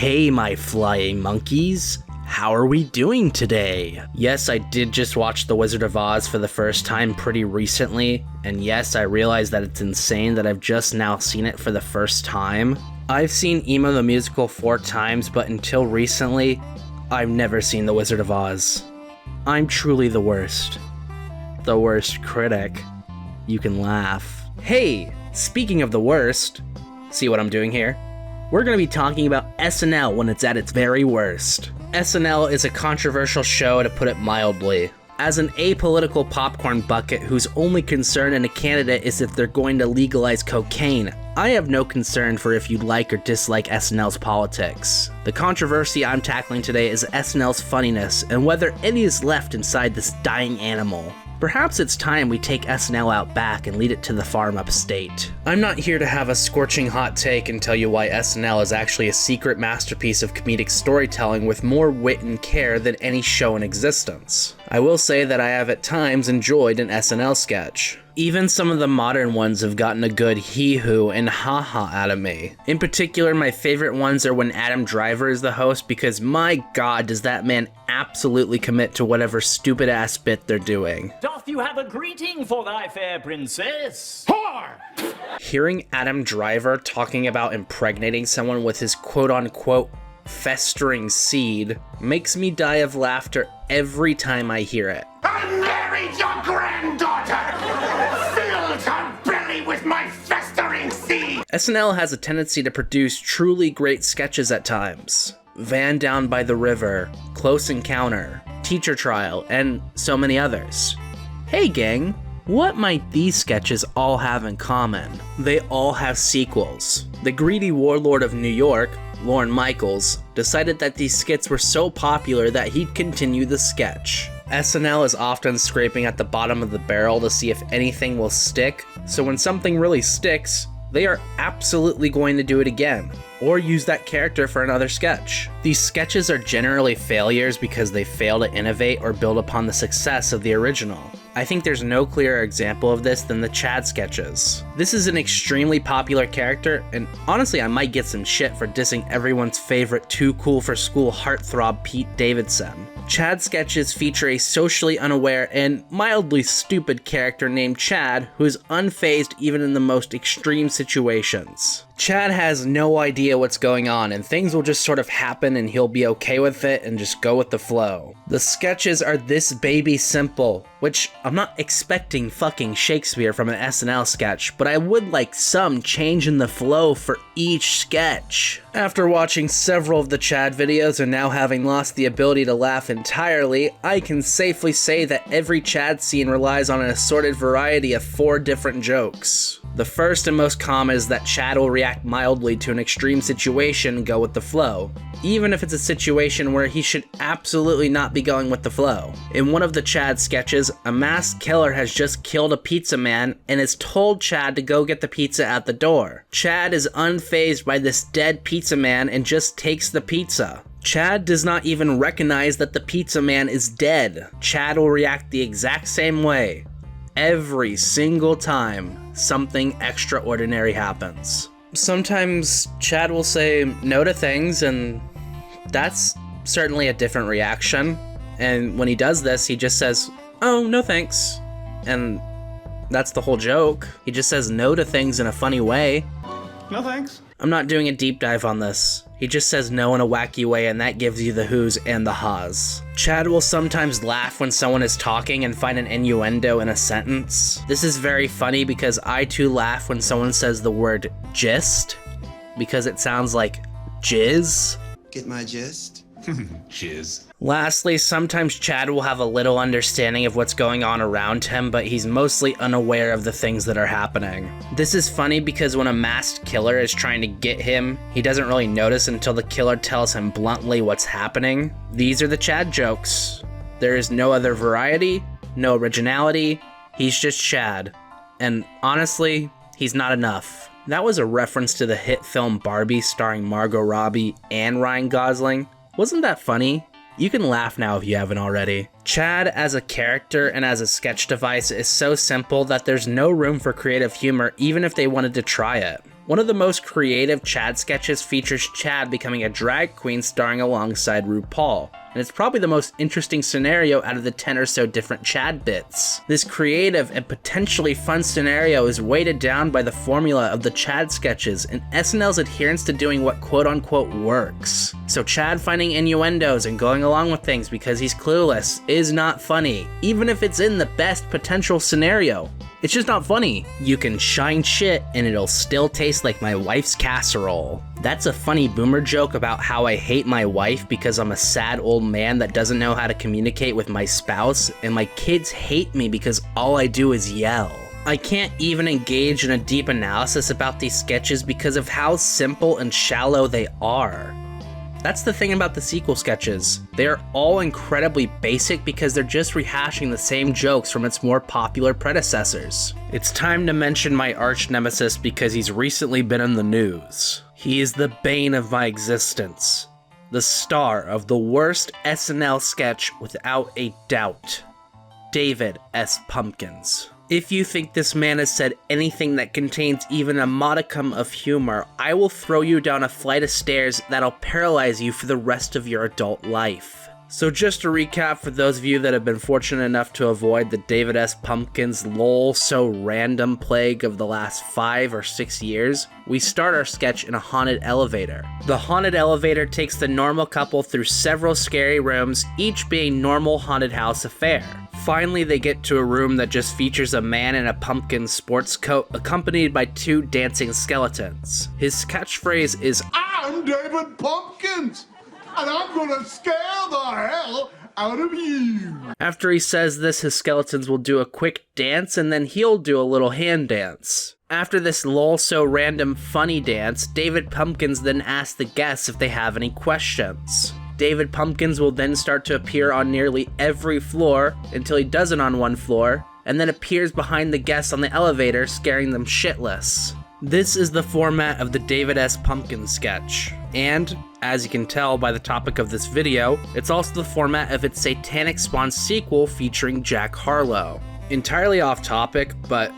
Hey my flying monkeys, how are we doing today? Yes, I did just watch The Wizard of Oz for the first time pretty recently, and yes, I realize that it's insane that I've just now seen it for the first time. I've seen Emo the Musical 4 times, but until recently, I've never seen The Wizard of Oz. I'm truly the worst. The worst critic. You can laugh. Hey, speaking of the worst, see what I'm doing here? We're going to be talking about SNL when it's at its very worst. SNL is a controversial show, to put it mildly. As an apolitical popcorn bucket whose only concern in a candidate is if they're going to legalize cocaine, I have no concern for if you like or dislike SNL's politics. The controversy I'm tackling today is SNL's funniness and whether any is left inside this dying animal. Perhaps it's time we take SNL out back and lead it to the farm upstate. I'm not here to have a scorching hot take and tell you why SNL is actually a secret masterpiece of comedic storytelling with more wit and care than any show in existence. I will say that I have at times enjoyed an SNL sketch. Even some of the modern ones have gotten a good hee-hoo and ha-ha out of me. In particular, my favorite ones are when Adam Driver is the host, because my god does that man absolutely commit to whatever stupid-ass bit they're doing. Doth you have a greeting for thy fair princess? Whore! Hearing Adam Driver talking about impregnating someone with his quote-unquote festering seed makes me die of laughter every time I hear it. I married your granddaughter! Filled her belly with my festering seed! SNL has a tendency to produce truly great sketches at times. Van Down by the River, Close Encounter, Teacher Trial, and so many others. Hey gang, what might these sketches all have in common? They all have sequels. The greedy warlord of New York, Lorne Michaels, decided that these skits were so popular that he'd continue the sketch. SNL is often scraping at the bottom of the barrel to see if anything will stick, so when something really sticks, they are absolutely going to do it again, or use that character for another sketch. These sketches are generally failures because they fail to innovate or build upon the success of the original. I think there's no clearer example of this than the Chad sketches. This is an extremely popular character, and honestly I might get some shit for dissing everyone's favorite too cool for school heartthrob Pete Davidson. Chad sketches feature a socially unaware and mildly stupid character named Chad who is unfazed even in the most extreme situations. Chad has no idea what's going on and things will just sort of happen and he'll be okay with it and just go with the flow. The sketches are this baby simple, which I'm not expecting fucking Shakespeare from an SNL sketch, but I would like some change in the flow for each sketch. After watching several of the Chad videos and now having lost the ability to laugh entirely, I can safely say that every Chad scene relies on an assorted variety of 4 different jokes. The first and most common is that Chad will react mildly to an extreme situation and go with the flow, even if it's a situation where he should absolutely not be going with the flow. In one of the Chad sketches, a masked killer has just killed a pizza man and has told Chad to go get the pizza at the door. Chad is unfazed by this dead pizza man and just takes the pizza. Chad does not even recognize that the pizza man is dead. Chad will react the exact same way. Every single time something extraordinary happens. Sometimes Chad will say no to things, and that's certainly a different reaction. And when he does this, he just says, "Oh, no thanks." And that's the whole joke. He just says no to things in a funny way. No thanks. I'm not doing a deep dive on this. He just says no in a wacky way, and that gives you the who's and the ha's. Chad will sometimes laugh when someone is talking and find an innuendo in a sentence. This is very funny because I too laugh when someone says the word gist, because it sounds like jizz. Get my gist? Jizz. Lastly, sometimes Chad will have a little understanding of what's going on around him, but he's mostly unaware of the things that are happening. This is funny because when a masked killer is trying to get him, he doesn't really notice until the killer tells him bluntly what's happening. These are the Chad jokes. There is no other variety, no originality, he's just Chad. And honestly, he's not enough. That was a reference to the hit film Barbie starring Margot Robbie and Ryan Gosling. Wasn't that funny? You can laugh now if you haven't already. Chad as a character and as a sketch device is so simple that there's no room for creative humor even if they wanted to try it. One of the most creative Chad sketches features Chad becoming a drag queen starring alongside RuPaul, and it's probably the most interesting scenario out of the 10 or so different Chad bits. This creative and potentially fun scenario is weighted down by the formula of the Chad sketches and SNL's adherence to doing what quote-unquote works. So Chad finding innuendos and going along with things because he's clueless is not funny, even if it's in the best potential scenario. It's just not funny. You can shine shit and it'll still taste like my wife's casserole. That's a funny boomer joke about how I hate my wife because I'm a sad old man that doesn't know how to communicate with my spouse, and my kids hate me because all I do is yell. I can't even engage in a deep analysis about these sketches because of how simple and shallow they are. That's the thing about the sequel sketches. They are all incredibly basic because they're just rehashing the same jokes from its more popular predecessors. It's time to mention my arch nemesis because he's recently been in the news. He is the bane of my existence. The star of the worst SNL sketch without a doubt. David S. Pumpkins. If you think this man has said anything that contains even a modicum of humor, I will throw you down a flight of stairs that'll paralyze you for the rest of your adult life. So just to recap for those of you that have been fortunate enough to avoid the David S. Pumpkins lol so random plague of the last 5 or 6 years, we start our sketch in a haunted elevator. The haunted elevator takes the normal couple through several scary rooms, each being normal haunted house affair. Finally, they get to a room that just features a man in a pumpkin sports coat accompanied by 2 dancing skeletons. His catchphrase is, "I'm David Pumpkins, and I'm gonna scare the hell out of you." After he says this, his skeletons will do a quick dance and then he'll do a little hand dance. After this lol so random funny dance, David Pumpkins then asks the guests if they have any questions. David Pumpkins will then start to appear on nearly every floor until he doesn't on one floor, and then appears behind the guests on the elevator, scaring them shitless. This is the format of the David S. Pumpkins sketch, and, as you can tell by the topic of this video, it's also the format of its Satanic Spawn sequel featuring Jack Harlow. Entirely off topic, but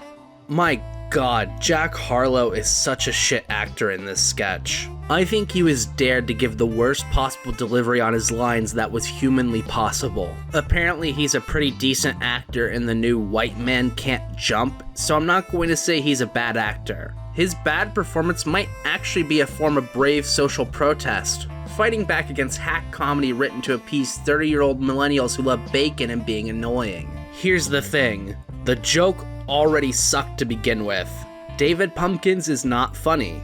my god, Jack Harlow is such a shit actor in this sketch. I think he was dared to give the worst possible delivery on his lines that was humanly possible. Apparently he's a pretty decent actor in the new White Man Can't Jump, so I'm not going to say he's a bad actor. His bad performance might actually be a form of brave social protest, fighting back against hack comedy written to appease 30-year-old millennials who love bacon and being annoying. Here's the thing, the joke already sucked to begin with. David Pumpkins is not funny.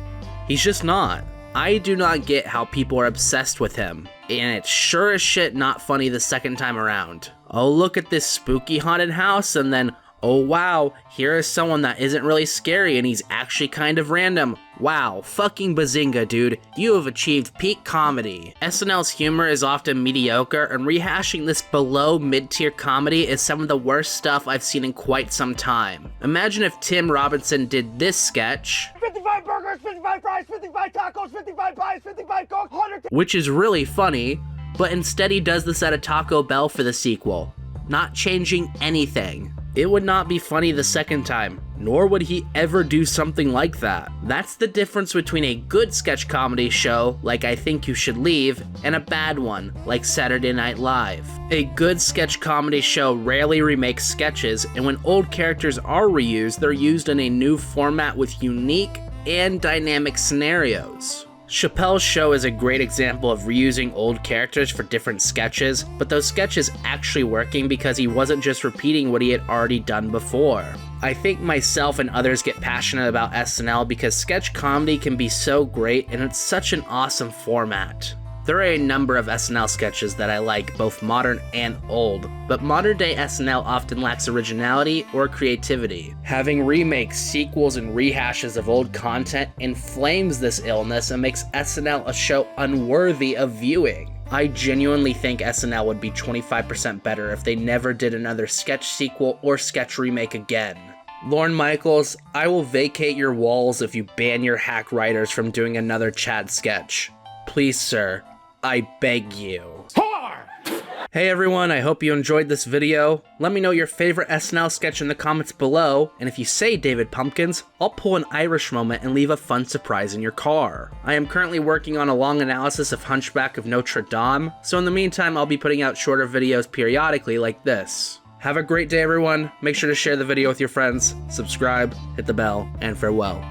He's just not. I do not get how people are obsessed with him, and it's sure as shit not funny the second time around. Oh, look at this spooky haunted house, and then, oh wow, here is someone that isn't really scary and he's actually kind of random. Wow, fucking bazinga, dude. You have achieved peak comedy. SNL's humor is often mediocre, and rehashing this below mid-tier comedy is some of the worst stuff I've seen in quite some time. Imagine if Tim Robinson did this sketch, 55 burgers, 55 fries, 55 tacos, 55 pies, 55 Coke, 100... which is really funny, but instead he does this at a Taco Bell for the sequel, not changing anything. It would not be funny the second time, nor would he ever do something like that. That's the difference between a good sketch comedy show, like I Think You Should Leave, and a bad one, like Saturday Night Live. A good sketch comedy show rarely remakes sketches, and when old characters are reused, they're used in a new format with unique and dynamic scenarios. Chappelle's Show is a great example of reusing old characters for different sketches, but those sketches actually working because he wasn't just repeating what he had already done before. I think myself and others get passionate about SNL because sketch comedy can be so great and it's such an awesome format. There are a number of SNL sketches that I like, both modern and old, but modern day SNL often lacks originality or creativity. Having remakes, sequels, and rehashes of old content inflames this illness and makes SNL a show unworthy of viewing. I genuinely think SNL would be 25% better if they never did another sketch sequel or sketch remake again. Lorne Michaels, I will vacate your walls if you ban your hack writers from doing another Chad sketch. Please, sir, I beg you. Whore! Hey everyone, I hope you enjoyed this video. Let me know your favorite SNL sketch in the comments below, and if you say David Pumpkins, I'll pull an Irish moment and leave a fun surprise in your car. I am currently working on a long analysis of Hunchback of Notre Dame, so in the meantime I'll be putting out shorter videos periodically like this. Have a great day everyone, make sure to share the video with your friends, subscribe, hit the bell, and farewell.